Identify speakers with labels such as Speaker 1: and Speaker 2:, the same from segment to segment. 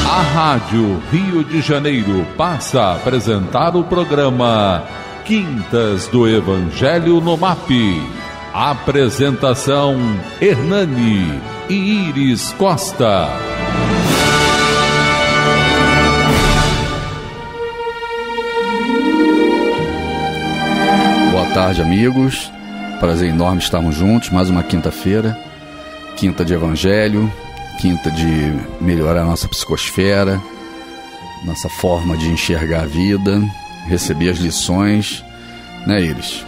Speaker 1: A Rádio Rio de Janeiro passa a apresentar o programa Quintas do Evangelho no MAP. Apresentação: Hernani e Iris Costa.
Speaker 2: Boa tarde, amigos. Prazer enorme estarmos juntos. Mais uma quinta-feira. Quinta de Evangelho. Quinta de melhorar a nossa psicosfera, nossa forma de enxergar a vida, receber as lições, né, Iris?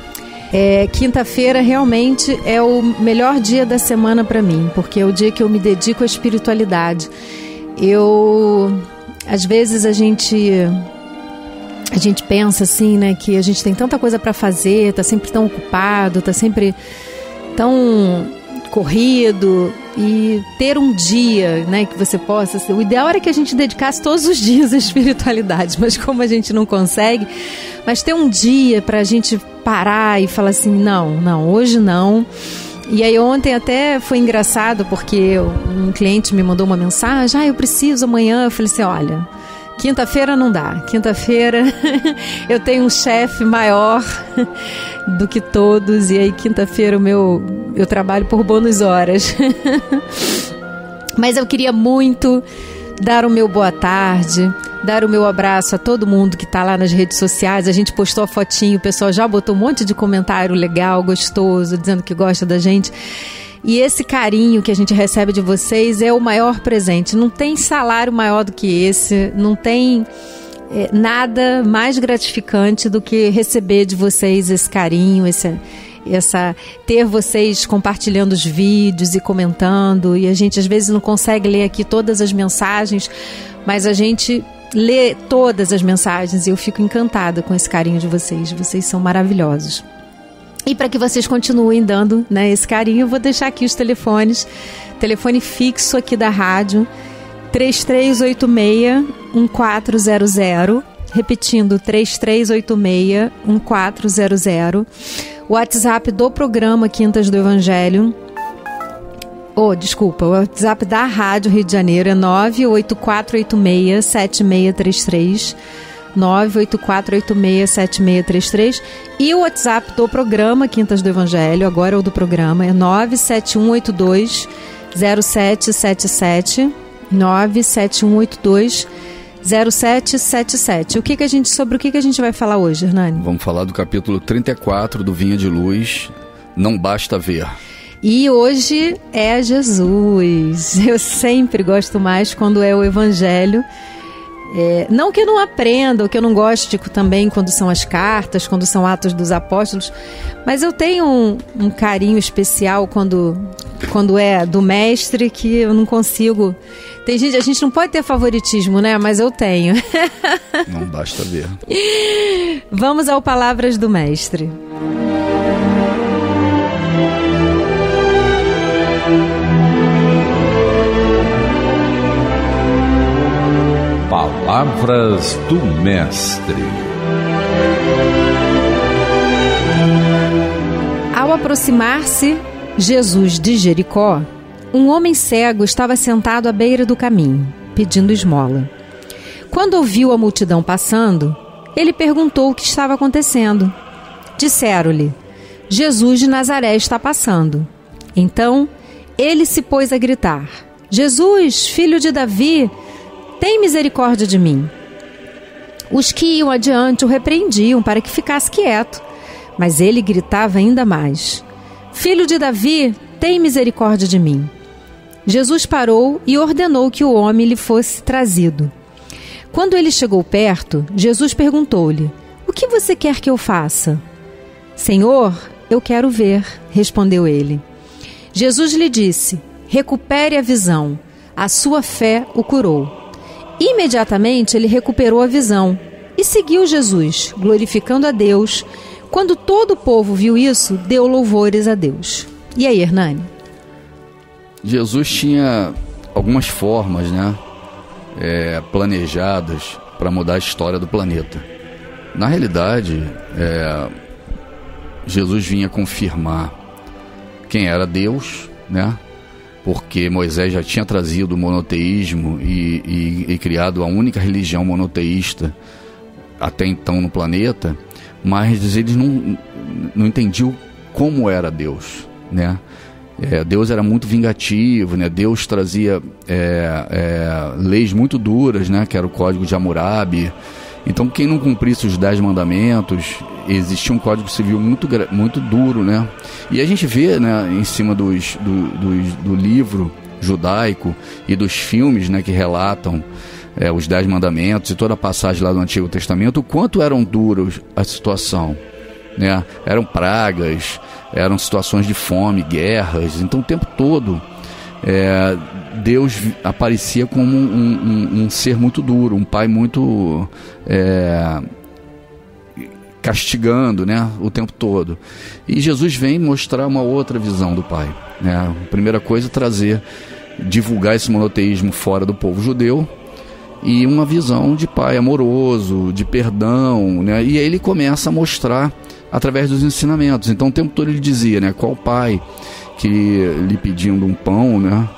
Speaker 3: Quinta-feira realmente é o melhor dia da semana para mim, porque é o dia que eu me dedico à espiritualidade. Às vezes a gente pensa assim, né, que a gente tem tanta coisa para fazer, tá sempre tão ocupado, tá sempre tão corrido, e ter um dia, né, que você possa... O ideal era que a gente dedicasse todos os dias à espiritualidade, mas como a gente não consegue, mas ter um dia para a gente parar e falar assim, não, hoje não. E aí ontem até foi engraçado, porque um cliente me mandou uma mensagem, eu preciso amanhã. Eu falei assim, olha, quinta-feira não dá. Quinta-feira eu tenho um chefe maior do que todos, e aí quinta-feira eu trabalho por bônus horas. Mas eu queria muito dar o meu boa tarde, dar o meu abraço a todo mundo que está lá nas redes sociais. A gente postou a fotinho, o pessoal já botou um monte de comentário legal, gostoso, dizendo que gosta da gente. E esse carinho que a gente recebe de vocês é o maior presente. Não tem salário maior do que esse, não tem nada mais gratificante do que receber de vocês esse carinho, ter vocês compartilhando os vídeos e comentando. E a gente às vezes não consegue ler aqui todas as mensagens, mas a gente lê todas as mensagens e eu fico encantada com esse carinho de vocês. Vocês são maravilhosos. E para que vocês continuem dando, né, esse carinho, eu vou deixar aqui os telefones. Telefone fixo aqui da rádio, 3386-1400. Repetindo, 3386-1400. O WhatsApp do programa Quintas do Evangelho. O WhatsApp da Rádio Rio de Janeiro é 98486-7633. 98486-7633. E o WhatsApp do programa Quintas do Evangelho, agora é o do programa, é 97182-0777. 97182-0777. Sobre o que a gente vai falar hoje, Hernani?
Speaker 2: Vamos falar do capítulo 34 do Vinha de Luz, Não Basta Ver.
Speaker 3: E hoje é Jesus. Eu sempre gosto mais quando é o Evangelho. Não que eu não aprenda, ou que eu não goste também quando são as cartas, quando são Atos dos Apóstolos, mas eu tenho um carinho especial quando é do mestre, que eu não consigo. A gente não pode ter favoritismo, né? Mas eu tenho.
Speaker 2: Não basta ver.
Speaker 3: Vamos ao Palavras do Mestre.
Speaker 1: Palavras do Mestre.
Speaker 3: Ao aproximar-se Jesus de Jericó, um homem cego estava sentado à beira do caminho, pedindo esmola. Quando ouviu a multidão passando, ele perguntou o que estava acontecendo. Disseram-lhe: Jesus de Nazaré está passando. Então, ele se pôs a gritar: Jesus, filho de Davi, tem misericórdia de mim. Os que iam adiante o repreendiam para que ficasse quieto, mas ele gritava ainda mais: Filho de Davi, tem misericórdia de mim. Jesus parou e ordenou que o homem lhe fosse trazido. Quando ele chegou perto, Jesus perguntou-lhe: O que você quer que eu faça? Senhor, eu quero ver, respondeu ele. Jesus lhe disse: Recupere a visão, a sua fé o curou. Imediatamente ele recuperou a visão e seguiu Jesus, glorificando a Deus. Quando todo o povo viu isso, deu louvores a Deus. E aí, Hernani?
Speaker 2: Jesus tinha algumas formas, planejadas para mudar a história do planeta. Na realidade, Jesus vinha confirmar quem era Deus, né? Porque Moisés já tinha trazido o monoteísmo e criado a única religião monoteísta até então no planeta, mas eles não entendiam como era Deus, né? Deus era muito vingativo, né? Deus trazia leis muito duras, né? Que era o Código de Hammurabi. Então, quem não cumprisse os 10 mandamentos, existia um Código Civil muito duro, né? E a gente vê, né, em cima do livro judaico e dos filmes, né, que relatam os 10 mandamentos e toda a passagem lá do Antigo Testamento, o quanto eram duros a situação, né? Eram pragas, eram situações de fome, guerras. Então, o tempo todo Deus aparecia como um ser muito duro, um pai muito castigando, né, o tempo todo. E Jesus vem mostrar uma outra visão do pai, né? A primeira coisa é divulgar esse monoteísmo fora do povo judeu, e uma visão de pai amoroso, de perdão, né? E aí ele começa a mostrar através dos ensinamentos. Então o tempo todo ele dizia, né, qual pai que lhe pedindo um pão, né,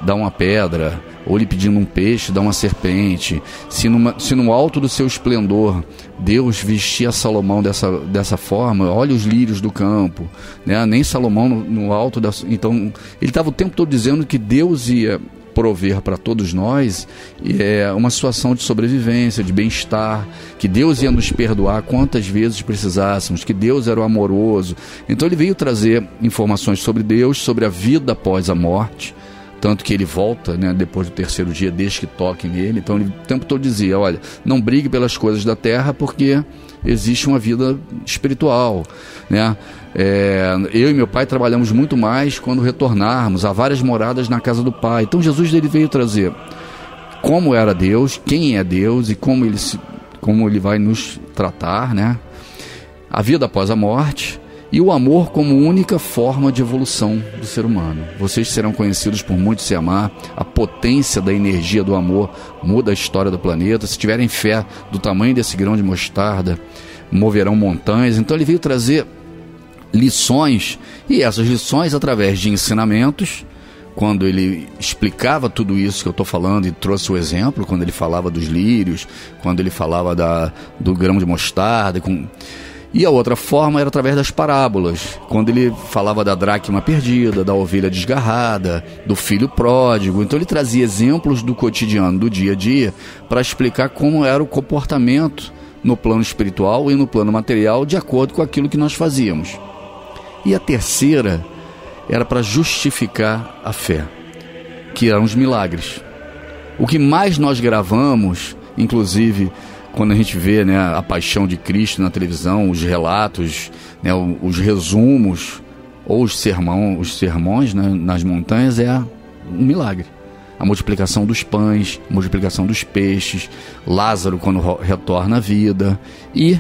Speaker 2: dá uma pedra, ou lhe pedindo um peixe, dá uma serpente. Se no alto do seu esplendor Deus vestia Salomão dessa forma, olha os lírios do campo, né? Nem Salomão no alto da... Então ele estava o tempo todo dizendo que Deus ia prover para todos nós uma situação de sobrevivência, de bem-estar, que Deus ia nos perdoar quantas vezes precisássemos, que Deus era o amoroso. Então ele veio trazer informações sobre Deus, sobre a vida após a morte, tanto que ele volta, né, depois do 3º dia, desde que toquem nele. Então ele o tempo todo dizia, olha, não brigue pelas coisas da terra, porque existe uma vida espiritual, né? Eu e meu pai trabalhamos muito mais quando retornarmos. Há várias moradas na casa do pai. Então Jesus ele veio trazer como era Deus, quem é Deus e como ele vai nos tratar, né? A vida após a morte e o amor como única forma de evolução do ser humano. Vocês serão conhecidos por muito se amar. A potência da energia do amor muda a história do planeta. Se tiverem fé do tamanho desse grão de mostarda, moverão montanhas. Então ele veio trazer lições, e essas lições através de ensinamentos. Quando ele explicava tudo isso que eu estou falando e trouxe o exemplo, quando ele falava dos lírios, quando ele falava do grão de mostarda, e a outra forma era através das parábolas, quando ele falava da dracma perdida, da ovelha desgarrada, do filho pródigo. Então ele trazia exemplos do cotidiano, do dia a dia, para explicar como era o comportamento no plano espiritual e no plano material, de acordo com aquilo que nós fazíamos. E a terceira era para justificar a fé, que eram os milagres. O que mais nós gravamos, inclusive quando a gente vê, né, a paixão de Cristo na televisão, os relatos, né, os resumos ou os sermões, né, nas montanhas, é um milagre. A multiplicação dos pães, a multiplicação dos peixes, Lázaro quando retorna à vida, e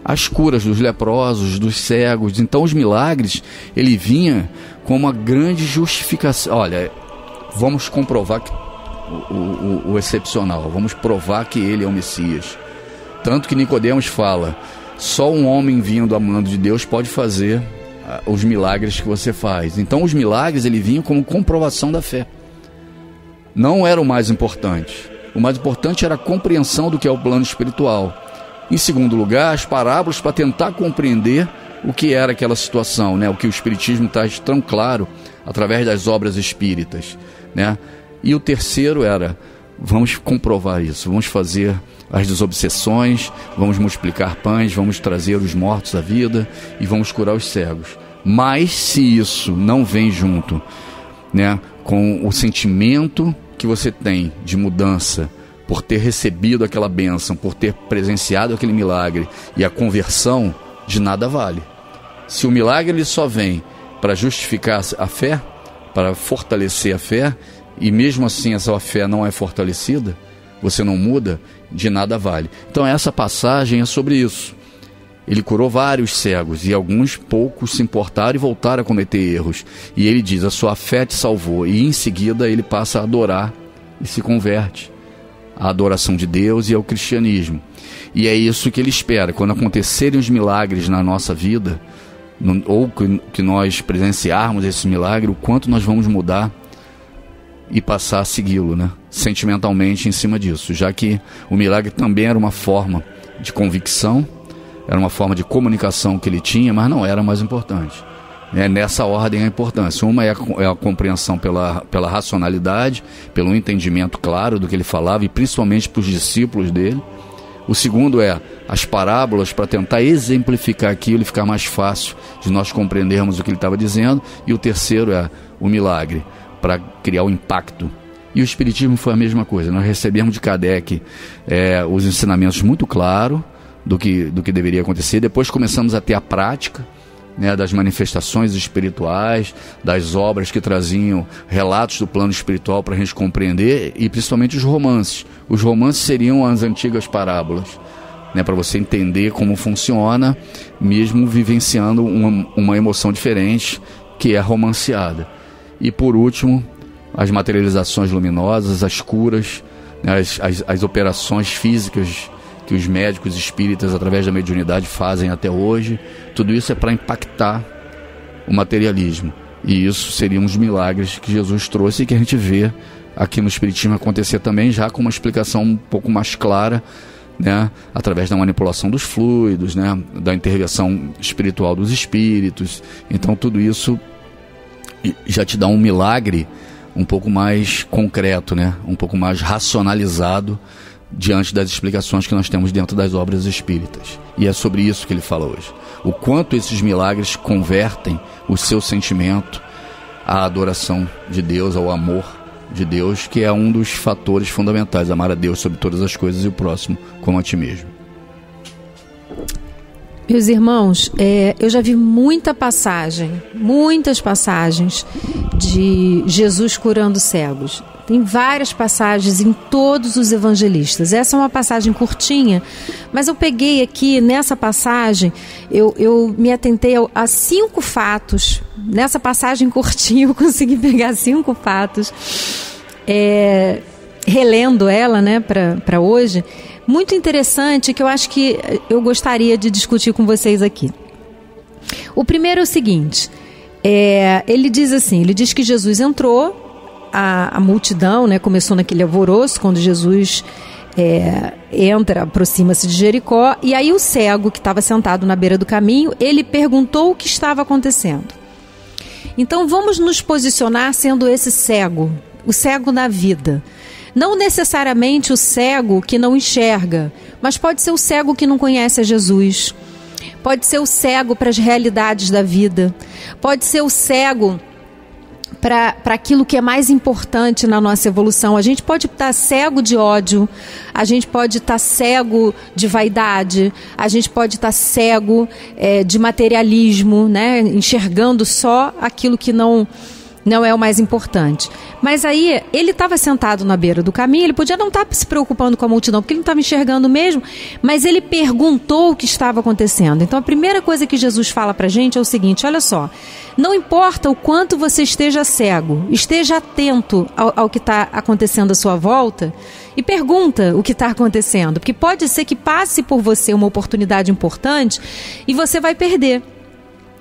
Speaker 2: as curas dos leprosos, dos cegos. Então os milagres, ele vinha com uma grande justificação. Olha, vamos comprovar o excepcional, vamos provar que ele é o Messias. Tanto que Nicodemos fala, só um homem vindo amando de Deus pode fazer os milagres que você faz. Então os milagres, ele vinha como comprovação da fé. Não era o mais importante. O mais importante era a compreensão do que é o plano espiritual. Em segundo lugar, as parábolas para tentar compreender o que era aquela situação, né? O que o Espiritismo traz tão claro através das obras espíritas, né? E o terceiro era, vamos comprovar isso, vamos fazer as desobsessões, vamos multiplicar pães, vamos trazer os mortos à vida e vamos curar os cegos. Mas se isso não vem junto, né, com o sentimento que você tem de mudança, por ter recebido aquela bênção, por ter presenciado aquele milagre, e a conversão, de nada vale. Se o milagre ele só vem para justificar a fé, para fortalecer a fé, e mesmo assim essa fé não é fortalecida, você não muda, de nada vale. Então essa passagem é sobre isso. Ele curou vários cegos, e alguns poucos se importaram e voltaram a cometer erros. E ele diz, a sua fé te salvou. E em seguida ele passa a adorar e se converte à adoração de Deus e ao cristianismo. E é isso que ele espera. Quando acontecerem os milagres na nossa vida, ou que nós presenciarmos esse milagre, o quanto nós vamos mudar e passar a segui-lo, né? Sentimentalmente em cima disso, já que o milagre também era uma forma de convicção, era uma forma de comunicação que ele tinha, mas não era mais importante. Nessa ordem a importância. Uma é a compreensão pela racionalidade, pelo entendimento claro do que ele falava, e principalmente para os discípulos dele. O segundo é as parábolas, para tentar exemplificar aquilo e ficar mais fácil de nós compreendermos o que ele estava dizendo. E o terceiro é o milagre, para criar o impacto. E o Espiritismo foi a mesma coisa. Nós recebemos de Kardec os ensinamentos muito claros do que deveria acontecer. Depois começamos a ter a prática, né, das manifestações espirituais, das obras que traziam relatos do plano espiritual para a gente compreender, e principalmente os romances. Os romances seriam as antigas parábolas, né, para você entender como funciona, mesmo vivenciando uma emoção diferente, que é romanceada. E por último, as materializações luminosas, as curas, né, as operações físicas que os médicos espíritas, através da mediunidade, fazem até hoje. Tudo isso é para impactar o materialismo. E isso seriam os milagres que Jesus trouxe e que a gente vê aqui no Espiritismo acontecer também, já com uma explicação um pouco mais clara, né, através da manipulação dos fluidos, né, da interrogação espiritual dos espíritos. Então tudo isso já te dá um milagre um pouco mais concreto, né, um pouco mais racionalizado, diante das explicações que nós temos dentro das obras espíritas. E é sobre isso que ele fala hoje. O quanto esses milagres convertem o seu sentimento à adoração de Deus, ao amor de Deus, que é um dos fatores fundamentais, amar a Deus sobre todas as coisas e o próximo como a ti mesmo.
Speaker 3: Meus irmãos, eu já vi muitas passagens de Jesus curando cegos. Tem várias passagens em todos os evangelistas. Essa é uma passagem curtinha, mas eu peguei aqui, nessa passagem, eu me atentei a 5 fatos. Nessa passagem curtinha eu consegui pegar 5 fatos, relendo ela, né, para hoje. Muito interessante, que eu acho que eu gostaria de discutir com vocês aqui. O primeiro é o seguinte, ele diz que Jesus entrou, a multidão, né, começou naquele alvoroço, quando Jesus aproxima-se de Jericó, e aí o cego que estava sentado na beira do caminho, ele perguntou o que estava acontecendo. Então vamos nos posicionar sendo esse cego, o cego na vida. Não necessariamente o cego que não enxerga, mas pode ser o cego que não conhece a Jesus, pode ser o cego para as realidades da vida, pode ser o cego para aquilo que é mais importante na nossa evolução. A gente pode estar cego de ódio, a gente pode estar cego de vaidade, a gente pode estar cego de materialismo, né? Enxergando só aquilo que não é o mais importante. Mas aí, ele estava sentado na beira do caminho, ele podia não estar se preocupando com a multidão, porque ele não estava enxergando mesmo, mas ele perguntou o que estava acontecendo. Então, a primeira coisa que Jesus fala para a gente é o seguinte, olha só, não importa o quanto você esteja cego, esteja atento ao que está acontecendo à sua volta e pergunta o que está acontecendo, porque pode ser que passe por você uma oportunidade importante e você vai perder.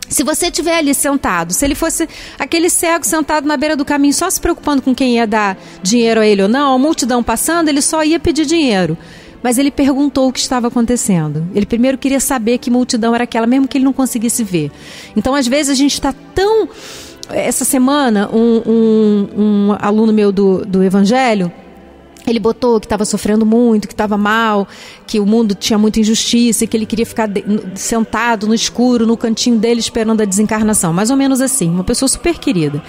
Speaker 3: Se você estiver ali sentado, se ele fosse aquele cego sentado na beira do caminho só se preocupando com quem ia dar dinheiro a ele ou não, a multidão passando, ele só ia pedir dinheiro. Mas ele perguntou o que estava acontecendo. Ele primeiro queria saber que multidão era aquela, mesmo que ele não conseguisse ver. Então, às vezes, a gente está tão... Essa semana, um aluno meu do Evangelho, ele botou que estava sofrendo muito, que estava mal, que o mundo tinha muita injustiça e que ele queria ficar sentado no escuro, no cantinho dele, esperando a desencarnação. Mais ou menos assim, uma pessoa super querida.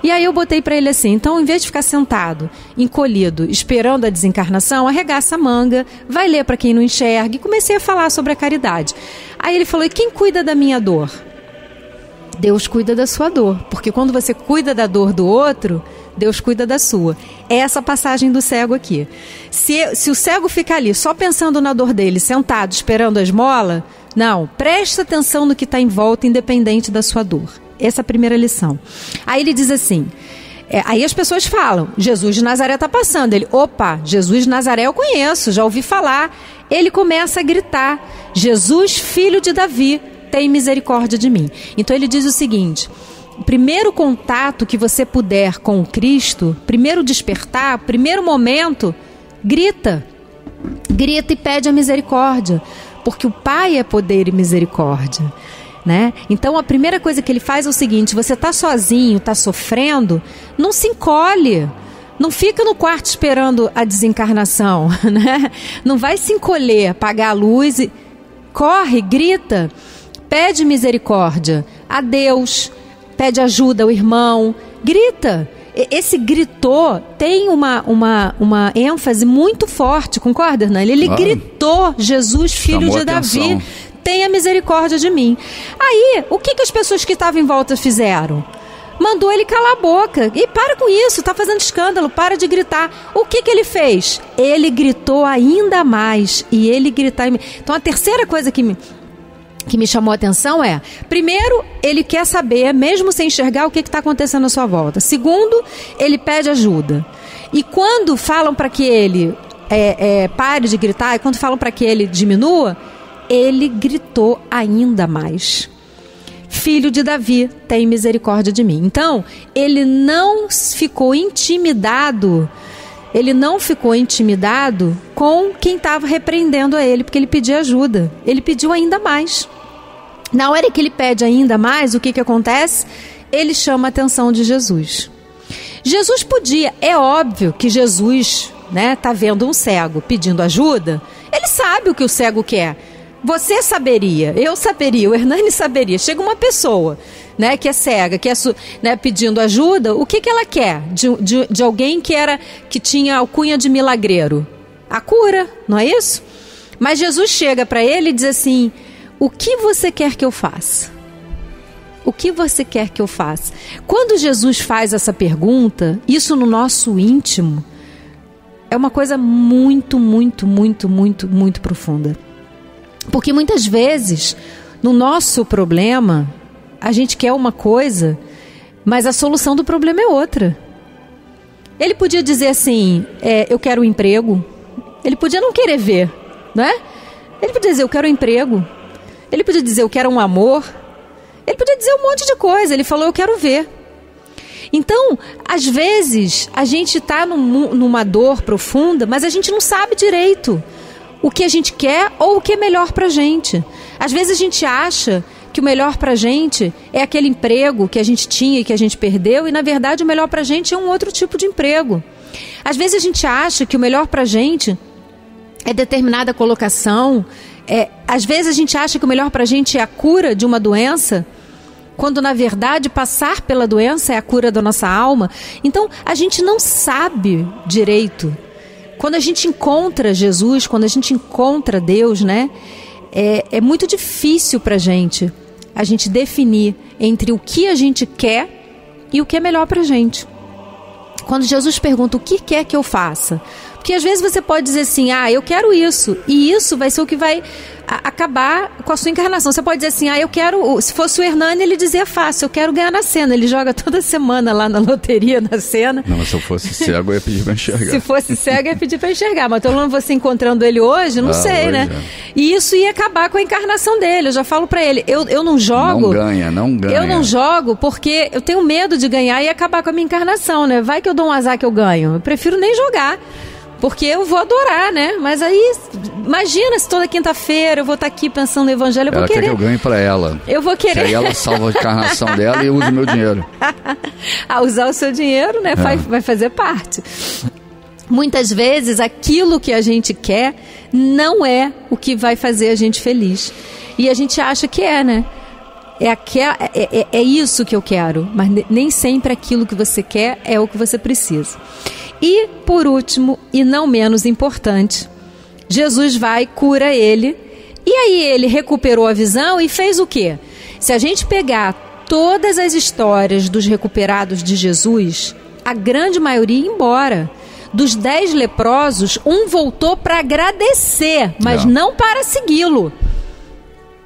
Speaker 3: E aí eu botei para ele assim, então, em vez de ficar sentado, encolhido, esperando a desencarnação, arregaça a manga, vai ler para quem não enxerga. E comecei a falar sobre a caridade. Aí ele falou, e quem cuida da minha dor? Deus cuida da sua dor, porque quando você cuida da dor do outro, Deus cuida da sua. É essa passagem do cego aqui. Se o cego ficar ali só pensando na dor dele, sentado, esperando a esmola, não, presta atenção no que está em volta, independente da sua dor. Essa é a primeira lição. Aí ele diz assim, aí as pessoas falam, Jesus de Nazaré está passando. Ele, opa, Jesus de Nazaré eu conheço, já ouvi falar. Ele começa a gritar, Jesus, filho de Davi, tem misericórdia de mim. Então ele diz o seguinte: o primeiro contato que você puder com o Cristo, primeiro despertar, primeiro momento, grita e pede a misericórdia, porque o Pai é poder e misericórdia, né? Então a primeira coisa que ele faz é o seguinte: você está sozinho, está sofrendo, não se encolhe, não fica no quarto esperando a desencarnação, né? Não vai se encolher, apagar a luz, corre, grita, pede misericórdia a Deus, pede ajuda ao irmão, grita. Esse gritou tem uma ênfase muito forte, concorda, Hernani? Ele gritou: Jesus, filho de Davi, tenha misericórdia de mim. Aí, o que as pessoas que estavam em volta fizeram? Mandou ele calar a boca. E para com isso, está fazendo escândalo, para de gritar. O que ele fez? Ele gritou ainda mais. E ele gritar... Então, a terceira coisa que me chamou a atenção é: primeiro, ele quer saber, mesmo sem enxergar, o que está acontecendo à sua volta. Segundo, ele pede ajuda. E quando falam para que ele pare de gritar, e quando falam para que ele diminua, ele gritou ainda mais: Filho de Davi, tem misericórdia de mim. Então, ele não ficou intimidado com quem estava repreendendo a ele, porque ele pediu ajuda. Ele pediu ainda mais. Na hora que ele pede ainda mais, o que acontece? Ele chama a atenção de Jesus. Jesus podia, é óbvio que Jesus, né, tá vendo um cego pedindo ajuda, ele sabe o que o cego quer. Você saberia, eu saberia, o Hernani saberia. Chega uma pessoa, né, que é cega, que é, né, pedindo ajuda, o que ela quer de alguém que tinha alcunha de milagreiro? A cura, não é isso? Mas Jesus chega para ele e diz assim: o que você quer que eu faça? O que você quer que eu faça? Quando Jesus faz essa pergunta, isso no nosso íntimo é uma coisa muito, muito, muito, muito, muito profunda. Porque muitas vezes, no nosso problema, a gente quer uma coisa, mas a solução do problema é outra. Ele podia dizer assim: eu quero um emprego. Ele podia não querer ver, né? Ele podia dizer: eu quero um emprego. Ele podia dizer: eu quero um amor. Ele podia dizer um monte de coisa. Ele falou: eu quero ver. Então, às vezes, a gente está numa dor profunda, mas a gente não sabe direito o que a gente quer ou o que é melhor pra gente. Às vezes a gente acha que o melhor pra gente é aquele emprego que a gente tinha e que a gente perdeu, e na verdade o melhor pra gente é um outro tipo de emprego. Às vezes a gente acha que o melhor pra gente é determinada colocação. Às vezes a gente acha que o melhor pra gente é a cura de uma doença, quando na verdade passar pela doença é a cura da nossa alma. Então a gente não sabe direito. Quando a gente encontra Jesus, quando a gente encontra Deus, né, é muito difícil para a gente definir entre o que a gente quer e o que é melhor para a gente. Quando Jesus pergunta: o que quer que eu faça? Porque às vezes você pode dizer assim: eu quero isso, e isso vai ser o que vai acabar com a sua encarnação. Você pode dizer assim: eu quero... Se fosse o Hernani, ele dizia fácil: eu quero ganhar na Sena. Ele joga toda semana lá na loteria, na Sena.
Speaker 2: Não, mas se eu fosse cego, eu ia pedir para enxergar.
Speaker 3: Se fosse cego, eu ia pedir para enxergar. Mas tô falando, você encontrando ele hoje, não sei, hoje, né? E isso ia acabar com a encarnação dele. Eu já falo para ele: eu não jogo...
Speaker 2: Não ganha.
Speaker 3: Eu não jogo porque eu tenho medo de ganhar e acabar com a minha encarnação, né? Vai que eu dou um azar que eu ganho. Eu prefiro nem jogar, porque eu vou adorar, né? Mas aí, imagina se toda quinta-feira eu vou estar aqui pensando no Evangelho, eu vou querer...
Speaker 2: Ela quer que eu ganhe pra ela.
Speaker 3: Eu vou querer.
Speaker 2: Que aí ela salva a encarnação dela e usa o meu dinheiro.
Speaker 3: Usar o seu dinheiro, né? Vai fazer parte. Muitas vezes, aquilo que a gente quer não é o que vai fazer a gente feliz. E a gente acha que é, né? É isso que eu quero, mas nem sempre aquilo que você quer é o que você precisa. E, por último, e não menos importante, Jesus vai, cura ele, e aí ele recuperou a visão e fez o quê? Se a gente pegar todas as histórias dos recuperados de Jesus, a grande maioria ia embora. Dos 10 leprosos, um voltou para agradecer, mas não para segui-lo.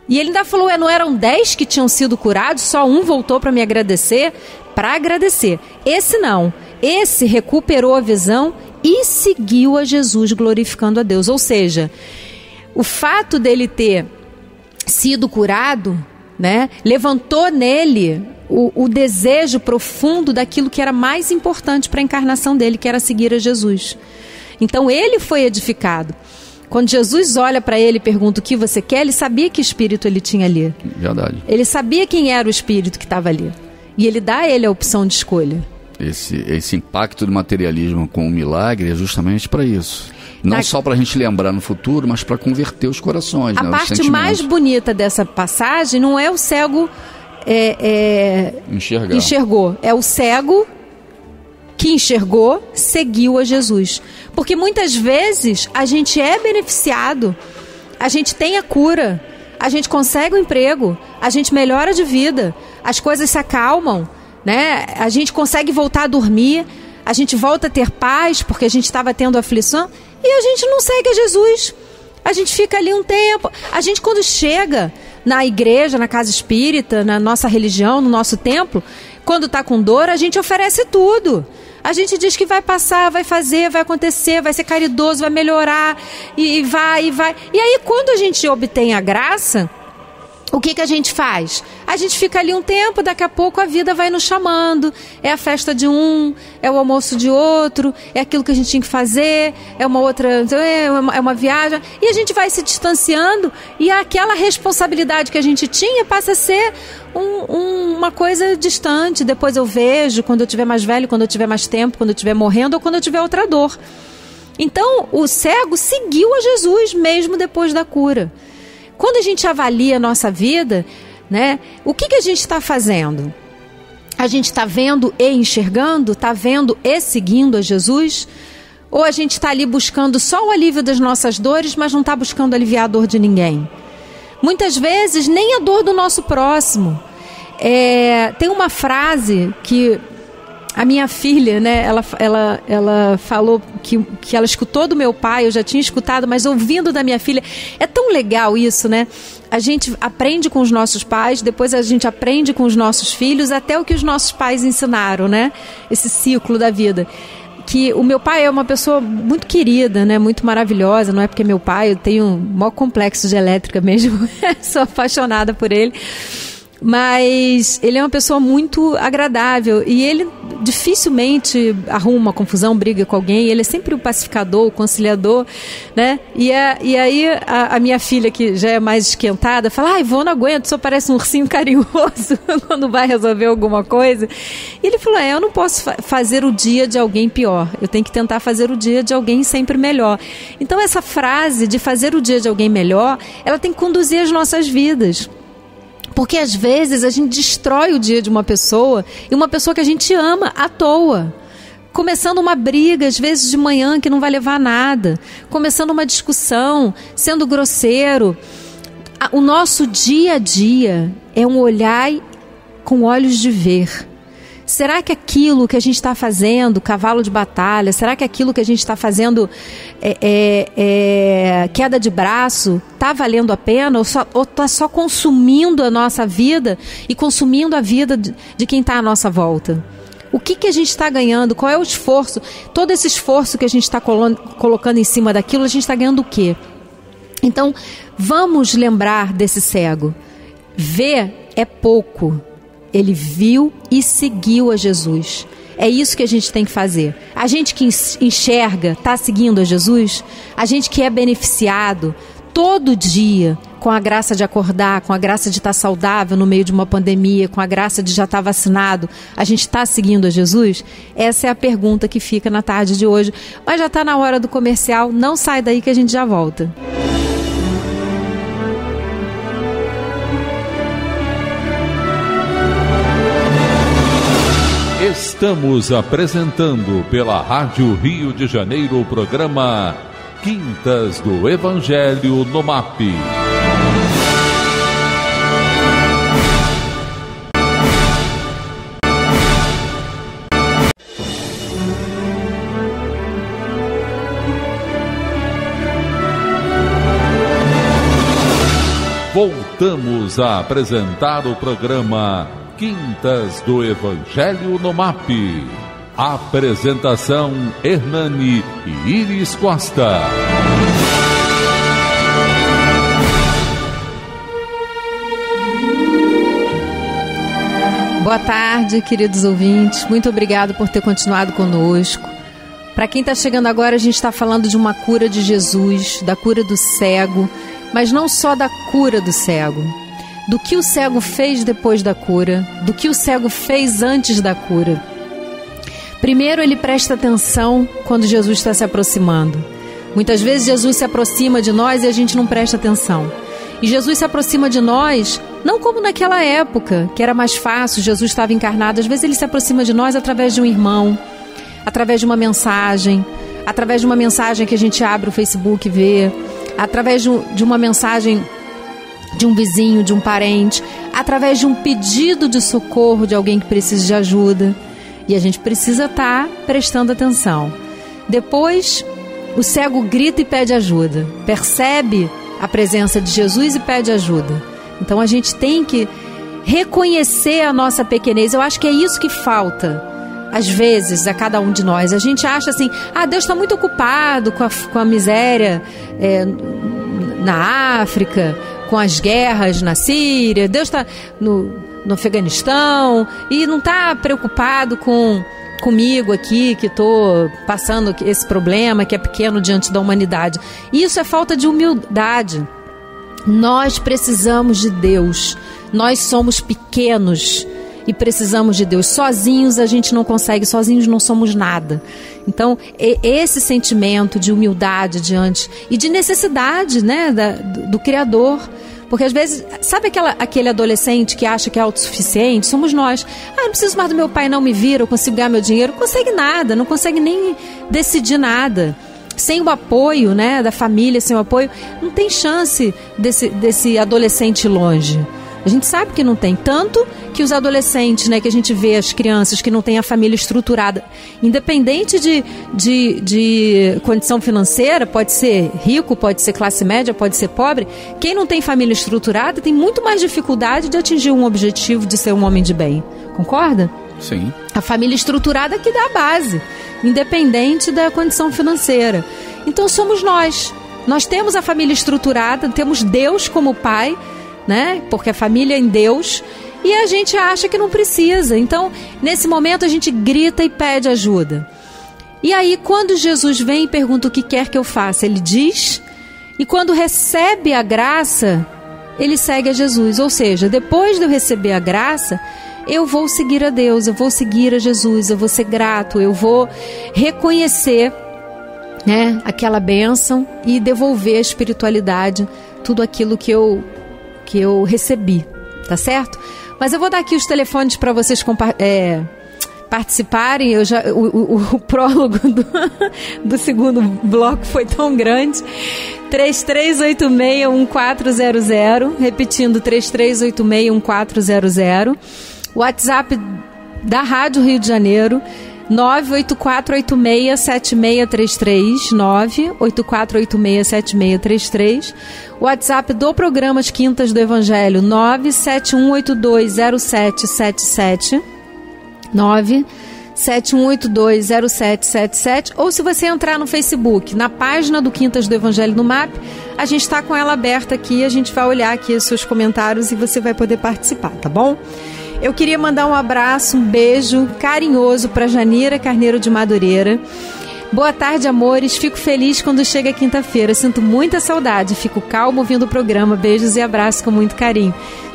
Speaker 3: E ele ainda falou: não eram 10 que tinham sido curados, só um voltou para me agradecer, para agradecer. Esse não. Esse recuperou a visão e seguiu a Jesus, glorificando a Deus. Ou seja, o fato dele ter sido curado né? Levantou nele o desejo profundo daquilo que era mais importante para a encarnação dele, que era seguir a Jesus. Então ele foi edificado. Quando Jesus olha para ele e pergunta o que você quer, ele sabia que espírito ele tinha ali.
Speaker 2: Verdade.
Speaker 3: Ele sabia quem era o espírito que estava ali. E ele dá a ele a opção de escolha.
Speaker 2: Esse impacto do materialismo com o milagre é justamente para isso. Não só para a gente lembrar no futuro, mas para converter os corações.
Speaker 3: A parte mais bonita dessa passagem não é o cego enxergou. É o cego que enxergou, seguiu a Jesus. Porque muitas vezes a gente é beneficiado, a gente tem a cura, a gente consegue um emprego, a gente melhora de vida, as coisas se acalmam, né? A gente consegue voltar a dormir, a gente volta a ter paz porque a gente estava tendo aflição e a gente não segue a Jesus. A gente fica ali um tempo. A gente, quando chega na igreja, na casa espírita, na nossa religião, no nosso templo, quando está com dor, a gente oferece tudo. A gente diz que vai passar, vai fazer, vai acontecer, vai ser caridoso, vai melhorar, e vai. E aí, quando a gente obtém a graça, o que a gente faz? A gente fica ali um tempo, daqui a pouco a vida vai nos chamando. É a festa de um, é o almoço de outro, é aquilo que a gente tinha que fazer, é uma outra, é uma viagem. E a gente vai se distanciando e aquela responsabilidade que a gente tinha passa a ser uma coisa distante. Depois eu vejo, quando eu estiver mais velho, quando eu tiver mais tempo, quando eu estiver morrendo ou quando eu tiver outra dor. Então, o cego seguiu a Jesus mesmo depois da cura. Quando a gente avalia a nossa vida, né, o que a gente está fazendo? A gente está vendo e enxergando? Está vendo e seguindo a Jesus? Ou a gente está ali buscando só o alívio das nossas dores, mas não está buscando aliviar a dor de ninguém? Muitas vezes, nem a dor do nosso próximo. Tem uma frase que a minha filha, né, ela falou que ela escutou do meu pai, eu já tinha escutado, mas ouvindo da minha filha. É tão legal isso, né? A gente aprende com os nossos pais, depois a gente aprende com os nossos filhos, até o que os nossos pais ensinaram, né? Esse ciclo da vida. Que o meu pai é uma pessoa muito querida, né? Muito maravilhosa, não é porque é meu pai, eu tenho um maior complexo de elétrica mesmo, sou apaixonada por ele. Mas ele é uma pessoa muito agradável e ele dificilmente arruma uma confusão, briga com alguém. Ele é sempre o pacificador, o conciliador, né? E aí a minha filha, que já é mais esquentada, fala: Ivô, não aguento, só parece um ursinho carinhoso quando vai resolver alguma coisa. E ele falou: eu não posso fazer o dia de alguém pior, eu tenho que tentar fazer o dia de alguém sempre melhor. Então essa frase de fazer o dia de alguém melhor, ela tem que conduzir as nossas vidas. Porque às vezes a gente destrói o dia de uma pessoa, e uma pessoa que a gente ama à toa. Começando uma briga, às vezes de manhã, que não vai levar a nada. Começando uma discussão, sendo grosseiro. O nosso dia a dia é um olhar com olhos de ver. Será que aquilo que a gente está fazendo, cavalo de batalha, será que aquilo que a gente está fazendo queda de braço, está valendo a pena? Ou está só consumindo a nossa vida e consumindo a vida de quem está à nossa volta? O que a gente está ganhando? Qual é o esforço? Todo esse esforço que a gente está colocando em cima daquilo, a gente está ganhando o quê? Então, vamos lembrar desse cego. Ver é pouco. Ele viu e seguiu a Jesus. É isso que a gente tem que fazer. A gente que enxerga, está seguindo a Jesus. A gente que é beneficiado todo dia com a graça de acordar, com a graça de estar saudável no meio de uma pandemia, com a graça de já estar vacinado. A gente está seguindo a Jesus? Essa é a pergunta que fica na tarde de hoje. Mas já está na hora do comercial. Não sai daí que a gente já volta.
Speaker 1: Estamos apresentando pela Rádio Rio de Janeiro o programa Quintas do Evangelho no MAP. Voltamos a apresentar o programa Quintas do Evangelho no MAP. Apresentação: Hernani e Iris Costa.
Speaker 3: Boa tarde, queridos ouvintes. Muito obrigado por ter continuado conosco. Para quem está chegando agora, a gente está falando de uma cura de Jesus, da cura do cego, mas não só da cura do cego, do que o cego fez depois da cura, do que o cego fez antes da cura. Primeiro, ele presta atenção quando Jesus está se aproximando. Muitas vezes Jesus se aproxima de nós e a gente não presta atenção. E Jesus se aproxima de nós, não como naquela época, que era mais fácil, Jesus estava encarnado. Às vezes ele se aproxima de nós através de um irmão, através de uma mensagem que a gente abre o Facebook e vê, através de uma mensagem de um vizinho, de um parente, através de um pedido de socorro de alguém que precisa de ajuda. E a gente precisa estar prestando atenção. Depois, o cego grita e pede ajuda, percebe a presença de Jesus e pede ajuda. Então a gente tem que reconhecer a nossa pequenez. Eu acho que é isso que falta, às vezes, a cada um de nós. A gente acha assim, Deus está muito ocupado com a miséria na África, com as guerras na Síria, Deus está no Afeganistão e não está preocupado comigo aqui, que estou passando esse problema que é pequeno diante da humanidade. Isso é falta de humildade. Nós precisamos de Deus. Nós somos pequenos e precisamos de Deus. Sozinhos a gente não consegue, sozinhos não somos nada. Então, esse sentimento de humildade diante e de necessidade, né, do Criador. Porque às vezes, sabe aquele adolescente que acha que é autossuficiente? Somos nós. Não preciso mais do meu pai, não me vira, eu consigo ganhar meu dinheiro. Não consegue nada, não consegue nem decidir nada. Sem o apoio, né, da família, sem o apoio, não tem chance desse adolescente longe. A gente sabe que não tem. Tanto que os adolescentes, né, que a gente vê, as crianças que não têm a família estruturada, independente de condição financeira, pode ser rico, pode ser classe média, pode ser pobre, quem não tem família estruturada tem muito mais dificuldade de atingir um objetivo de ser um homem de bem. Concorda?
Speaker 2: Sim.
Speaker 3: A família estruturada que dá a base, independente da condição financeira. Então somos nós. Nós temos a família estruturada, temos Deus como pai, né? Porque a família é em Deus, e a gente acha que não precisa. Então, nesse momento a gente grita e pede ajuda. E aí, quando Jesus vem e pergunta o que quer que eu faça, ele diz, e quando recebe a graça, ele segue a Jesus. Ou seja, depois de eu receber a graça, eu vou seguir a Deus, eu vou seguir a Jesus, eu vou ser grato, eu vou reconhecer, né, aquela bênção e devolver a espiritualidade, tudo aquilo que eu recebi, tá certo? Mas eu vou dar aqui os telefones para vocês participarem. O prólogo do segundo bloco foi tão grande. 3386-1400, repetindo, 3386-1400. WhatsApp da Rádio Rio de Janeiro, 984867633, 984867633. WhatsApp do programa As Quintas do Evangelho, 971820777, 971820777. Ou se você entrar no Facebook, na página do Quintas do Evangelho no MAP, a gente está com ela aberta aqui, a gente vai olhar aqui os seus comentários e você vai poder participar, tá bom? Eu queria mandar um abraço, um beijo carinhoso para Janira Carneiro de Madureira. Boa tarde, amores. Fico feliz quando chega a quinta-feira. Sinto muita saudade. Fico calmo ouvindo o programa. Beijos e abraços com muito carinho.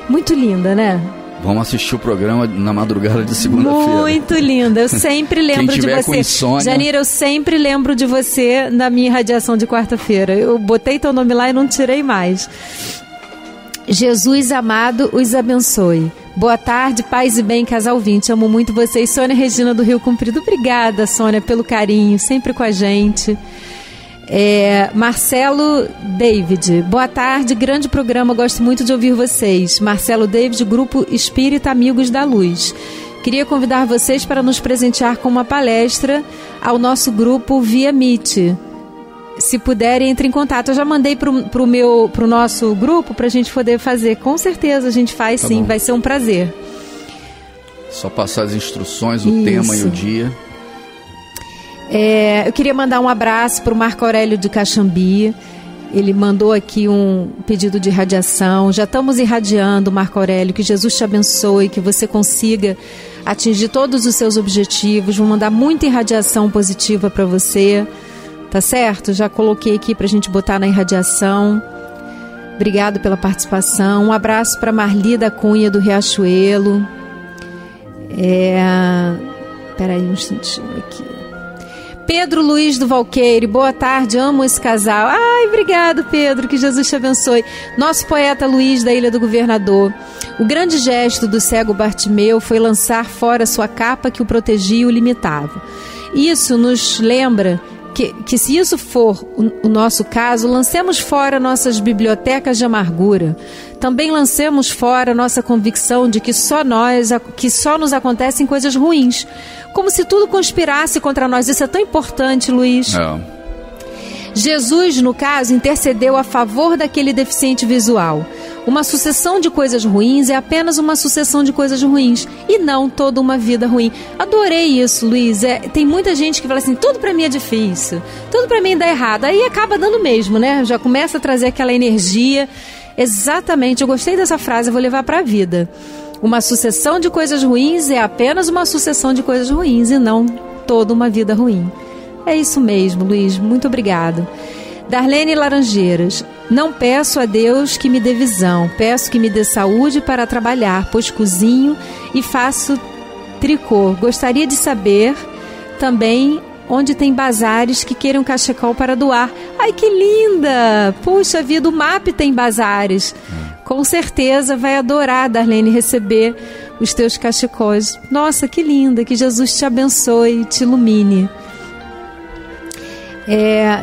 Speaker 3: Muito linda, né?
Speaker 2: Vamos assistir o programa na madrugada de segunda-feira.
Speaker 3: Muito linda. Eu sempre lembro de você. Janira, eu sempre lembro de você na minha irradiação de quarta-feira. Eu botei teu nome lá e não tirei mais. Jesus amado, os abençoe. Boa tarde, paz e bem, casal 20. Amo muito vocês. Sônia Regina do Rio Comprido. Obrigada, Sônia, pelo carinho, sempre com a gente. Marcelo David. Boa tarde, grande programa, gosto muito de ouvir vocês. Marcelo David, Grupo Espírita Amigos da Luz. Queria convidar vocês para nos presentear com uma palestra ao nosso grupo via Meet. Se puderem, entre em contato. Eu já mandei pro nosso grupo pra gente poder fazer. Com certeza a gente faz, tá, sim, bom. Vai ser um prazer.
Speaker 2: Só passar as instruções, o tema e o dia. Eu queria mandar um abraço pro Marco Aurélio de Caxambi.
Speaker 3: Ele mandou aqui um pedido de irradiação. Já estamos irradiando, Marco Aurélio. Que Jesus te abençoe, que você consiga atingir todos os seus objetivos. Vou mandar muita irradiação positiva para você, tá certo? Já coloquei aqui para a gente botar na irradiação. Obrigado pela participação. Um abraço para Marli da Cunha do Riachuelo. Peraí um instantinho aqui. Pedro Luiz do Valqueire, boa tarde, amo esse casal. Ai, obrigado, Pedro, que Jesus te abençoe. Nosso poeta Luiz da Ilha do Governador. O grande gesto do cego Bartimeu foi lançar fora sua capa que o protegia e o limitava. Isso nos lembra que se isso for o nosso caso, lancemos fora nossas bibliotecas de amargura. Também lancemos fora nossa convicção de que só nos acontecem coisas ruins. Como se tudo conspirasse contra nós. Isso é tão importante, Luiz. Jesus, no caso, intercedeu a favor daquele deficiente visual. Uma sucessão de coisas ruins é apenas uma sucessão de coisas ruins e não toda uma vida ruim. Adorei isso, Luiz. Tem muita gente que fala assim, tudo pra mim é difícil, tudo pra mim dá errado. Aí acaba dando mesmo, né? Já começa a trazer aquela energia. Exatamente, eu gostei dessa frase, eu vou levar pra vida. Uma sucessão de coisas ruins é apenas uma sucessão de coisas ruins e não toda uma vida ruim. É isso mesmo, Luiz. Muito obrigado. Darlene Laranjeiras. Não peço a Deus que me dê visão. Peço que me dê saúde para trabalhar, pois cozinho e faço tricô. Gostaria de saber também onde tem bazares que queiram cachecol para doar. Ai, que linda! Puxa vida, o MAP tem bazares. Com certeza vai adorar, Darlene, receber os teus cachecóis. Nossa, que linda! Que Jesus te abençoe e te ilumine.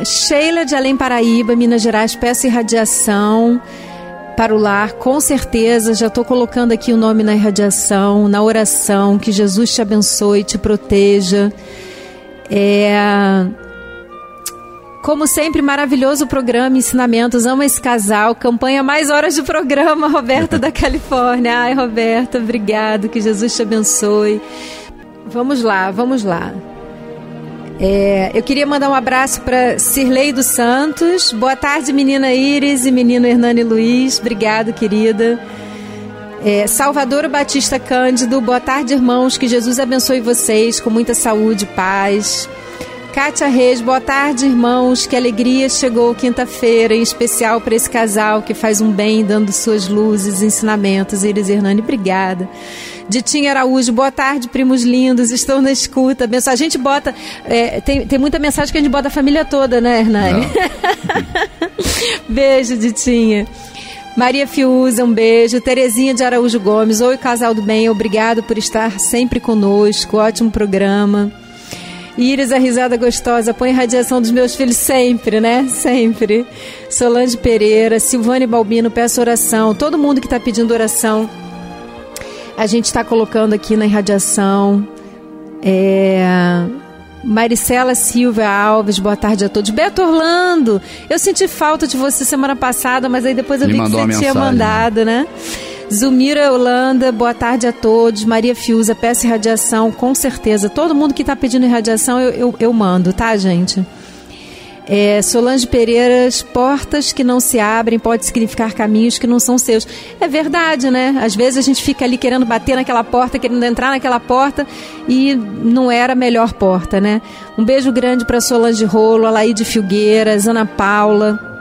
Speaker 3: Sheila de Além Paraíba, Minas Gerais, peço irradiação para o lar, com certeza, já estou colocando aqui o nome na irradiação, na oração, que Jesus te abençoe, te proteja. Como sempre, maravilhoso programa, ensinamentos, amo esse casal, campanha mais horas de programa, Roberta da Califórnia. Ai, Roberta, obrigado, que Jesus te abençoe. Vamos lá. Eu queria mandar um abraço para Cirlei dos Santos. Boa tarde, menina Iris e menino Hernani Luiz. Obrigado, querida. Salvador Batista Cândido. Boa tarde, irmãos. Que Jesus abençoe vocês com muita saúde e paz. Kátia Reis. Boa tarde, irmãos. Que alegria chegou quinta-feira, em especial para esse casal que faz um bem, dando suas luzes, ensinamentos. Iris e Hernani, obrigada. Ditinha Araújo, boa tarde, primos lindos, estou na escuta. A gente bota, tem muita mensagem que a gente bota a família toda, né, Hernani? Beijo, Ditinha. Maria Fiuza, um beijo. Terezinha de Araújo Gomes, oi, casal do bem, obrigado por estar sempre conosco, ótimo programa. Iris, a risada gostosa, põe a radiação dos meus filhos sempre, né? Sempre. Solange Pereira, Silvane Balbino, peço oração. Todo mundo que está pedindo oração, a gente está colocando aqui na irradiação. Maricela Silva Alves, boa tarde a todos. Beto Orlando, eu senti falta de você semana passada, mas aí depois eu vi que você tinha mandado, né? Zumira Holanda, boa tarde a todos. Maria Fiuza, peça irradiação, com certeza. Todo mundo que está pedindo irradiação, eu mando, tá, gente? Solange Pereira, portas que não se abrem pode significar caminhos que não são seus. É verdade, né? Às vezes a gente fica ali querendo bater naquela porta, querendo entrar naquela porta e não era a melhor porta, né? Um beijo grande para Solange Rolo, Alaide Filgueiras, Ana Paula.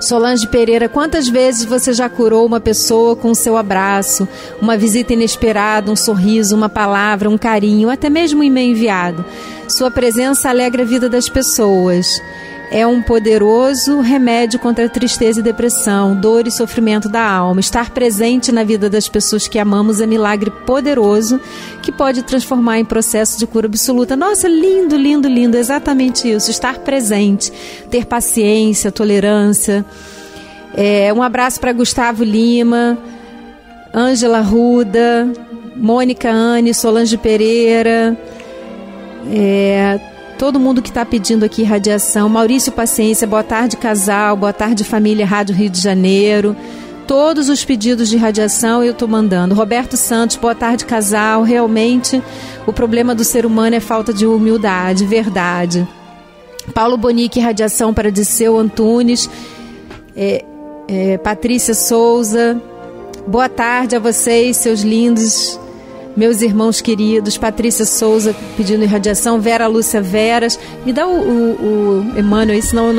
Speaker 3: Solange Pereira, quantas vezes você já curou uma pessoa com o seu abraço, uma visita inesperada, um sorriso, uma palavra, um carinho, até mesmo um e-mail enviado? Sua presença alegra a vida das pessoas. É um poderoso remédio contra a tristeza e depressão, dor e sofrimento da alma. Estar presente na vida das pessoas que amamos é milagre poderoso que pode transformar em processo de cura absoluta. Nossa, lindo, lindo, lindo, exatamente isso. Estar presente, ter paciência, tolerância. Um abraço para Gustavo Lima, Ângela Ruda, Mônica Anne, Solange Pereira, todo mundo que está pedindo aqui radiação. Maurício Paciência, boa tarde, casal, boa tarde, família Rádio Rio de Janeiro. Todos os pedidos de radiação eu estou mandando. Roberto Santos, boa tarde, casal. Realmente, o problema do ser humano é falta de humildade, verdade. Paulo Bonique, radiação para Disseu Antunes. Patrícia Souza, boa tarde a vocês, seus lindos, meus irmãos queridos. Patrícia Souza pedindo irradiação. Vera Lúcia Veras, me dá o Emmanuel aí, senão eu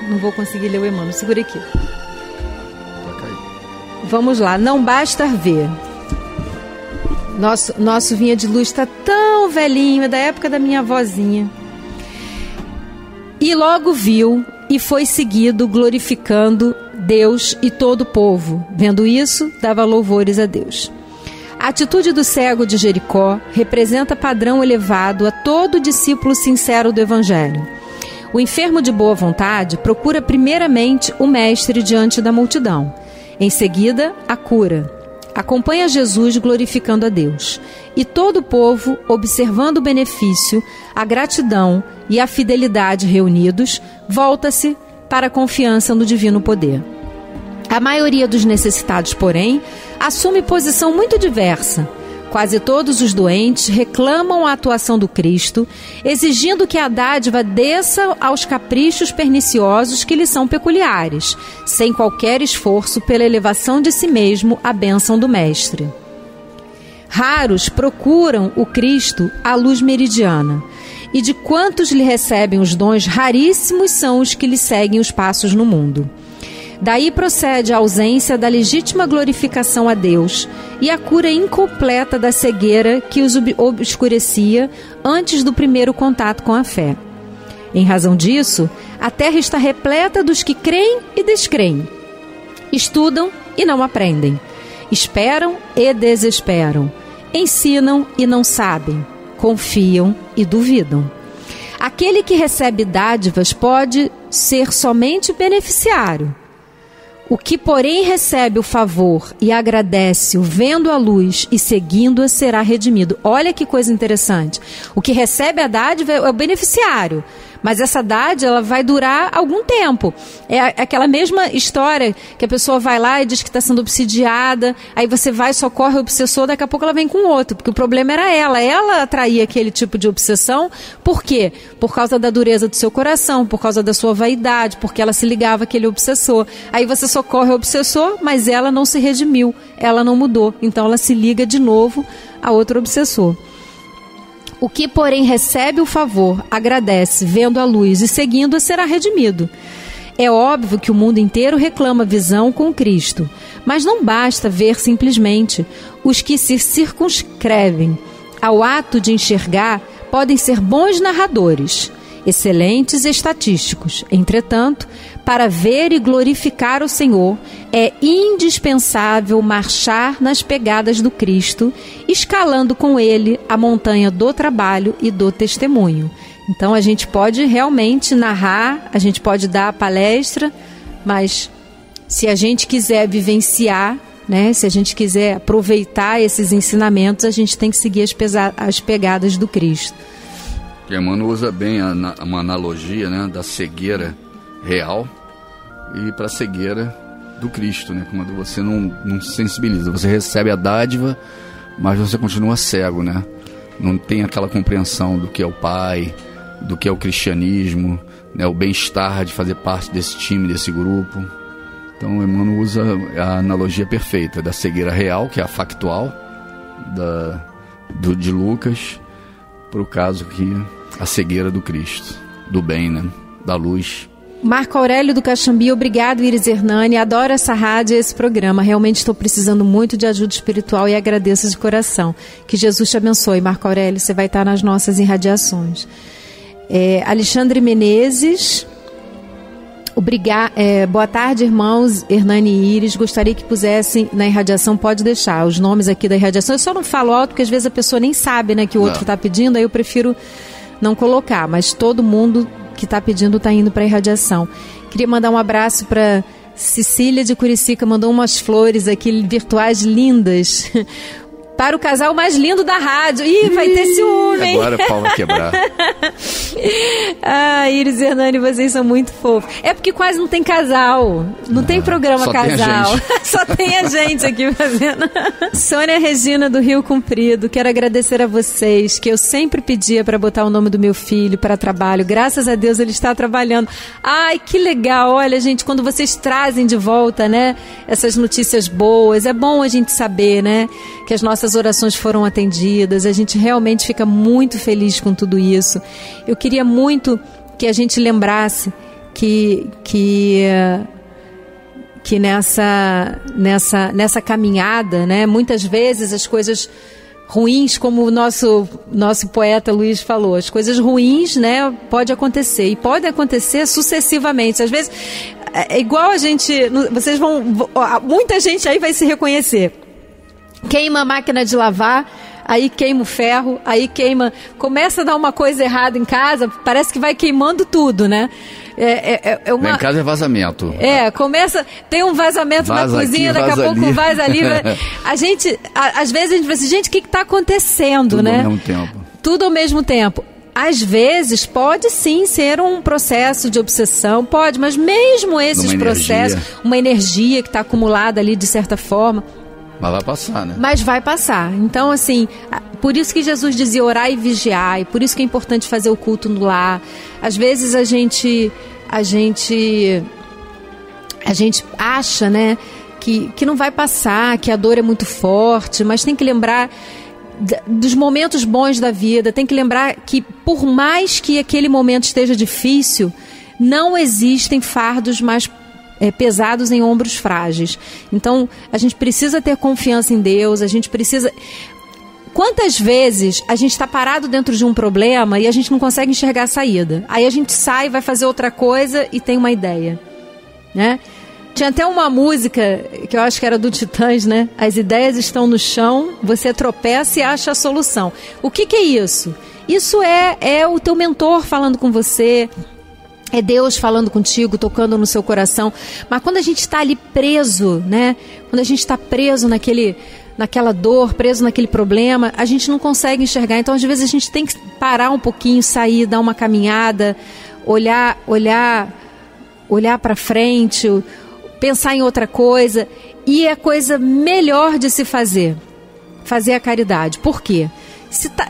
Speaker 3: não vou conseguir ler o Emmanuel. Segura aqui. Vamos lá. Não basta ver. Nosso Vinha de Luz está tão velhinho, é da época da minha avózinha. E logo viu e foi seguido, glorificando Deus e todo o povo. Vendo isso, dava louvores a Deus. A atitude do cego de Jericó representa padrão elevado a todo discípulo sincero do Evangelho. O enfermo de boa vontade procura primeiramente o Mestre diante da multidão. Em seguida, a cura. Acompanha Jesus glorificando a Deus. E todo o povo, observando o benefício, a gratidão e a fidelidade reunidos, volta-se para a confiança no divino poder. A maioria dos necessitados, porém, assume posição muito diversa. Quase todos os doentes reclamam a atuação do Cristo, exigindo que a dádiva desça aos caprichos perniciosos que lhe são peculiares, sem qualquer esforço pela elevação de si mesmo à bênção do Mestre. Raros procuram o Cristo à luz meridiana, e de quantos lhe recebem os dons, raríssimos são os que lhe seguem os passos no mundo. Daí procede a ausência da legítima glorificação a Deus e a cura incompleta da cegueira que os obscurecia antes do primeiro contato com a fé. Em razão disso, a terra está repleta dos que creem e descreem, estudam e não aprendem, esperam e desesperam, ensinam e não sabem, confiam e duvidam. Aquele que recebe dádivas pode ser somente beneficiário. O que, porém, recebe o favor e agradece-o vendo a luz e seguindo-a será redimido. Olha que coisa interessante. O que recebe a dádiva é o beneficiário, mas essa dádiva ela vai durar algum tempo. É aquela mesma história que a pessoa vai lá e diz que está sendo obsidiada, aí você vai, socorre o obsessor, daqui a pouco ela vem com outro, porque o problema era ela atraía aquele tipo de obsessão. Por quê? Por causa da dureza do seu coração, por causa da sua vaidade, porque ela se ligava àquele obsessor. Aí você socorre o obsessor, mas ela não se redimiu, ela não mudou, então ela se liga de novo a outro obsessor. O que, porém, recebe o favor, agradece, vendo a luz e seguindo-a, será redimido. É óbvio que o mundo inteiro reclama visão com Cristo, mas não basta ver simplesmente. Os que se circunscrevem ao ato de enxergar podem ser bons narradores, excelentes estatísticos. Entretanto, para ver e glorificar o Senhor, é indispensável marchar nas pegadas do Cristo, escalando com Ele a montanha do trabalho e do testemunho. Então a gente pode realmente narrar, a gente pode dar a palestra, mas se a gente quiser vivenciar, né, se a gente quiser aproveitar esses ensinamentos, a gente tem que seguir as pegadas do Cristo.
Speaker 2: Emmanuel usa bem uma analogia, né, da cegueira real e para a cegueira do Cristo, né, quando você não se sensibiliza, você recebe a dádiva, mas você continua cego, né, não tem aquela compreensão do que é o Pai, do que é o cristianismo, né, o bem-estar de fazer parte desse time, desse grupo. Então Emmanuel usa a analogia perfeita da cegueira real, que é a factual de Lucas, para o caso aqui, a cegueira do Cristo, do bem, né, da luz.
Speaker 3: Marco Aurélio do Caxambi, obrigado, Iris Hernani, adoro essa rádio e esse programa, realmente estou precisando muito de ajuda espiritual e agradeço de coração. Que Jesus te abençoe, Marco Aurélio, você vai estar nas nossas irradiações. Alexandre Menezes, boa tarde, irmãos Hernani e Iris, gostaria que pusessem na irradiação, pode deixar os nomes aqui da irradiação, eu só não falo alto porque às vezes a pessoa nem sabe, né, que o outro está pedindo, aí eu prefiro não colocar, mas todo mundo que está pedindo está indo para a irradiação. Queria mandar um abraço para Cecília de Curicica, mandou umas flores aqui virtuais lindas. para o casal mais lindo da rádio. Ih, vai ter ciúme.
Speaker 2: Agora o pau vai quebrar.
Speaker 3: Iris e Hernani, vocês são muito fofos. É porque quase não tem casal. Não tem programa
Speaker 2: só
Speaker 3: casal.
Speaker 2: Tem
Speaker 3: Só tem a gente aqui fazendo. Sônia Regina, do Rio Comprido. Quero agradecer a vocês, que eu sempre pedia para botar o nome do meu filho para trabalho. Graças a Deus ele está trabalhando. Ai, que legal. Olha, gente, quando vocês trazem de volta, né, essas notícias boas, é bom a gente saber, né, que as nossas orações foram atendidas. A gente realmente fica muito feliz com tudo isso. Eu queria muito que a gente lembrasse que nessa caminhada, né, muitas vezes as coisas ruins, como o nosso poeta Luiz falou, as coisas ruins, né, pode acontecer, e pode acontecer sucessivamente. Às vezes é igual a gente, vocês muita gente aí vai se reconhecer. Queima a máquina de lavar, aí queima o ferro, aí começa a dar uma coisa errada em casa, parece que vai queimando tudo, né?
Speaker 2: Em casa é vazamento.
Speaker 3: Tem um vazamento na cozinha,
Speaker 2: aqui,
Speaker 3: daqui a pouco vaza ali. Às vezes a gente fala assim, gente, o que está acontecendo,
Speaker 2: tudo,
Speaker 3: né?
Speaker 2: Tudo ao mesmo tempo.
Speaker 3: Tudo ao mesmo tempo. Às vezes pode sim ser um processo de obsessão, pode, mas mesmo esses processos, uma energia que está acumulada ali de certa forma.
Speaker 2: Mas vai passar, né?
Speaker 3: Mas vai passar. Então, assim, por isso que Jesus dizia orar e vigiar, e por isso que é importante fazer o culto no lar. Às vezes a gente acha, né, que não vai passar, que a dor é muito forte, mas tem que lembrar dos momentos bons da vida, tem que lembrar que por mais que aquele momento esteja difícil, não existem fardos mais pesados em ombros frágeis. Então, a gente precisa ter confiança em Deus, a gente precisa... Quantas vezes a gente está parado dentro de um problema e a gente não consegue enxergar a saída? Aí a gente sai, vai fazer outra coisa e tem uma ideia, né? Tinha até uma música que eu acho que era do Titãs, né? As ideias estão no chão, você tropeça e acha a solução. O que é isso? Isso é o teu mentor falando com você, é Deus falando contigo, tocando no seu coração. Mas quando a gente está ali preso, né? Quando a gente está preso naquela dor, preso naquele problema, a gente não consegue enxergar. Então, às vezes, a gente tem que parar um pouquinho, sair, dar uma caminhada, olhar para frente, pensar em outra coisa. E é a coisa melhor de se fazer a caridade. Por quê?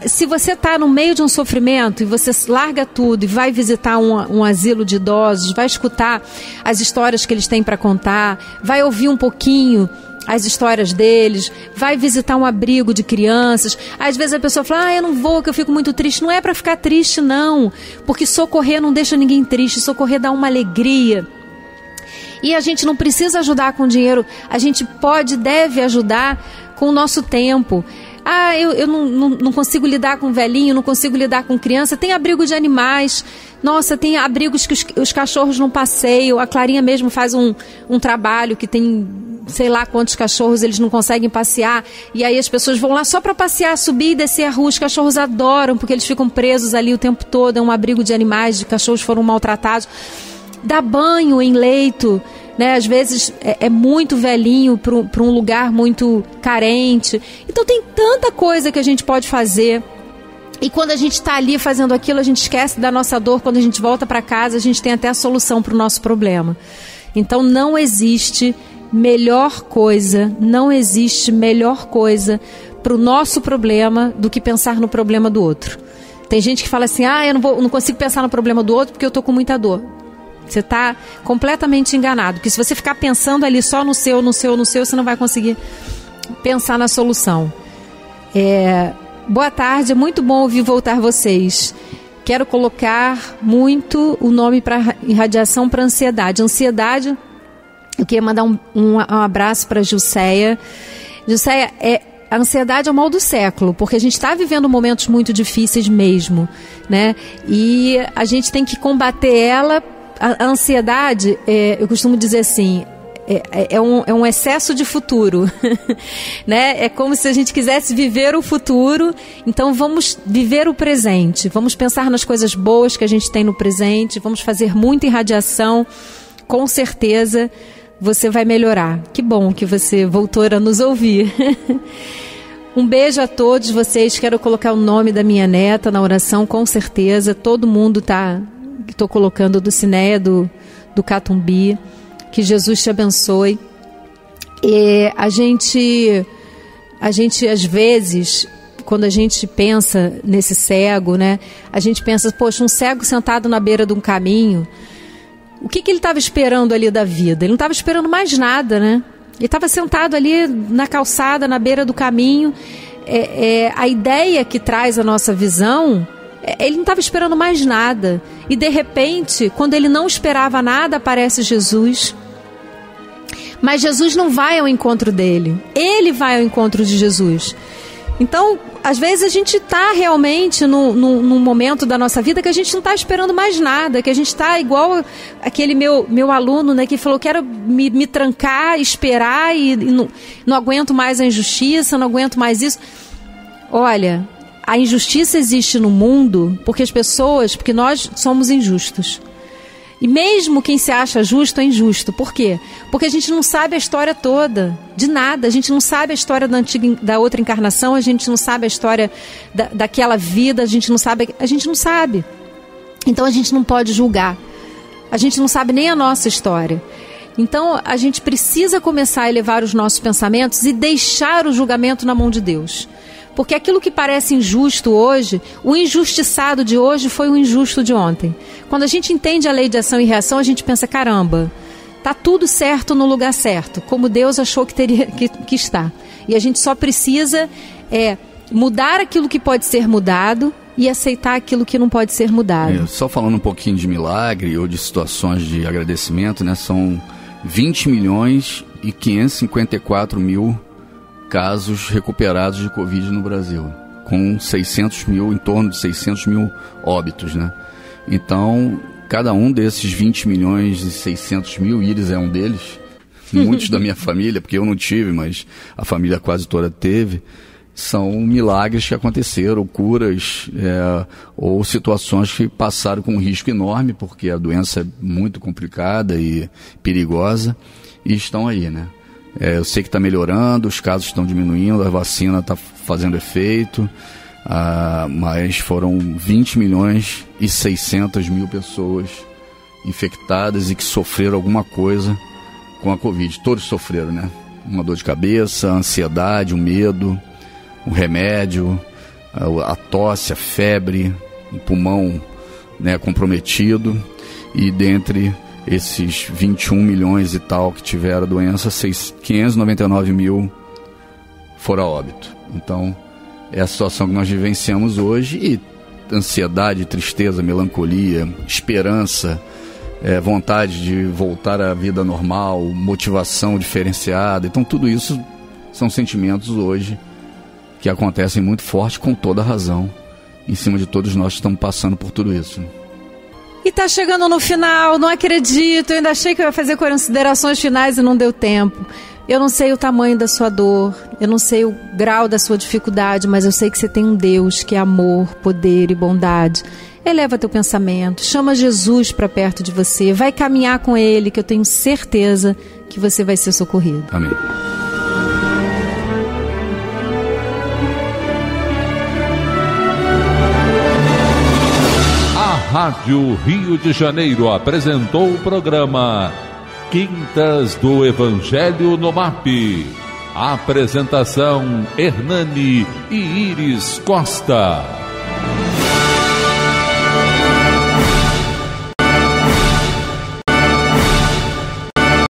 Speaker 3: Se você está no meio de um sofrimento e você larga tudo e vai visitar um asilo de idosos, vai escutar as histórias que eles têm para contar, vai ouvir um pouquinho as histórias deles, vai visitar um abrigo de crianças. Às vezes a pessoa fala, eu não vou, que eu fico muito triste. Não é para ficar triste, não, porque socorrer não deixa ninguém triste, socorrer dá uma alegria. E a gente não precisa ajudar com dinheiro, a gente deve ajudar com o nosso tempo. Eu não consigo lidar com velhinho, não consigo lidar com criança. Tem abrigo de animais. Nossa, tem abrigos que os cachorros não passeiam. A Clarinha mesmo faz um trabalho que tem sei lá quantos cachorros, eles não conseguem passear. E aí as pessoas vão lá só para passear, subir e descer a rua. Os cachorros adoram, porque eles ficam presos ali o tempo todo. É um abrigo de animais, de cachorros foram maltratados. Dá banho em leito, né? Às vezes é muito velhinho para um lugar muito carente. Então tem tanta coisa que a gente pode fazer. E quando a gente está ali fazendo aquilo, a gente esquece da nossa dor. Quando a gente volta para casa, a gente tem até a solução para o nosso problema. Então não existe melhor coisa para o nosso problema do que pensar no problema do outro. Tem gente que fala assim, eu não consigo pensar no problema do outro porque eu estou com muita dor. Você está completamente enganado, porque se você ficar pensando ali só no seu, você não vai conseguir pensar na solução. Boa tarde, é muito bom ouvir voltar vocês. Quero colocar muito o nome para irradiação para ansiedade. Ansiedade, eu queria mandar um abraço para a Jusceia. Jusceia, a ansiedade é o mal do século, porque a gente está vivendo momentos muito difíceis mesmo, né? E a gente tem que combater ela. A ansiedade, eu costumo dizer assim, é um excesso de futuro, né? É como se a gente quisesse viver o futuro, então vamos viver o presente, vamos pensar nas coisas boas que a gente tem no presente, vamos fazer muita irradiação, com certeza você vai melhorar. Que bom que você voltou a nos ouvir. Um beijo a todos vocês. Quero colocar o nome da minha neta na oração, com certeza. Todo mundo estou colocando do Cinéia, do Catumbi. Que Jesus te abençoe. E a gente às vezes, quando a gente pensa nesse cego, né? A gente pensa, poxa, um cego sentado na beira de um caminho, o que ele estava esperando ali da vida? Ele não estava esperando mais nada, né? Ele estava sentado ali na calçada, na beira do caminho. A ideia que traz a nossa visão, ele não estava esperando mais nada. E de repente, quando ele não esperava nada, aparece Jesus. Mas Jesus não vai ao encontro dele. Ele vai ao encontro de Jesus. Então, às vezes a gente está realmente num momento da nossa vida que a gente não está esperando mais nada, que a gente está igual aquele meu aluno, né, que falou, quero me trancar, esperar e não aguento mais a injustiça, não aguento mais isso. Olha, a injustiça existe no mundo porque nós somos injustos. E mesmo quem se acha justo é injusto. Por quê? Porque a gente não sabe a história toda, de nada. A gente não sabe a história da outra encarnação, a gente não sabe a história daquela vida, a gente não sabe. Então a gente não pode julgar. A gente não sabe nem a nossa história. Então a gente precisa começar a elevar os nossos pensamentos e deixar o julgamento na mão de Deus. Porque aquilo que parece injusto hoje, o injustiçado de hoje foi o injusto de ontem. Quando a gente entende a lei de ação e reação, a gente pensa, caramba, tá tudo certo no lugar certo, como Deus achou que teria que estar. E a gente só precisa mudar aquilo que pode ser mudado e aceitar aquilo que não pode ser mudado.
Speaker 2: Só falando um pouquinho de milagre ou de situações de agradecimento, né? São 20 milhões e 554 mil casos recuperados de Covid no Brasil, com 600 mil, em torno de 600 mil óbitos, né? Então, cada um desses 20 milhões e 600 mil, Iris é um deles, muitos da minha família, porque eu não tive, mas a família quase toda teve, são milagres que aconteceram, curas, ou situações que passaram com um risco enorme, porque a doença é muito complicada e perigosa, e estão aí, né? Eu sei que está melhorando, os casos estão diminuindo, a vacina está fazendo efeito, mas foram 20 milhões e 600 mil pessoas infectadas e que sofreram alguma coisa com a Covid. Todos sofreram, né? Uma dor de cabeça, a ansiedade, o medo, o remédio, a tosse, a febre, o pulmão, né, comprometido, e dentre esses 21 milhões e tal que tiveram a doença, 599 mil foram a óbito. Então, é a situação que nós vivenciamos hoje, e ansiedade, tristeza, melancolia, esperança, vontade de voltar à vida normal, motivação diferenciada. Então, tudo isso são sentimentos hoje que acontecem muito forte, com toda razão, em cima de todos nós que estamos passando por tudo isso.
Speaker 3: E tá chegando no final, não acredito, eu ainda achei que eu ia fazer considerações finais e não deu tempo. Eu não sei o tamanho da sua dor, eu não sei o grau da sua dificuldade, mas eu sei que você tem um Deus que é amor, poder e bondade. Eleva teu pensamento, chama Jesus para perto de você, vai caminhar com Ele, que eu tenho certeza que você vai ser socorrido.
Speaker 2: Amém.
Speaker 1: Rádio Rio de Janeiro apresentou o programa Quintas do Evangelho no MAP. Apresentação Hernani e Iris Costa.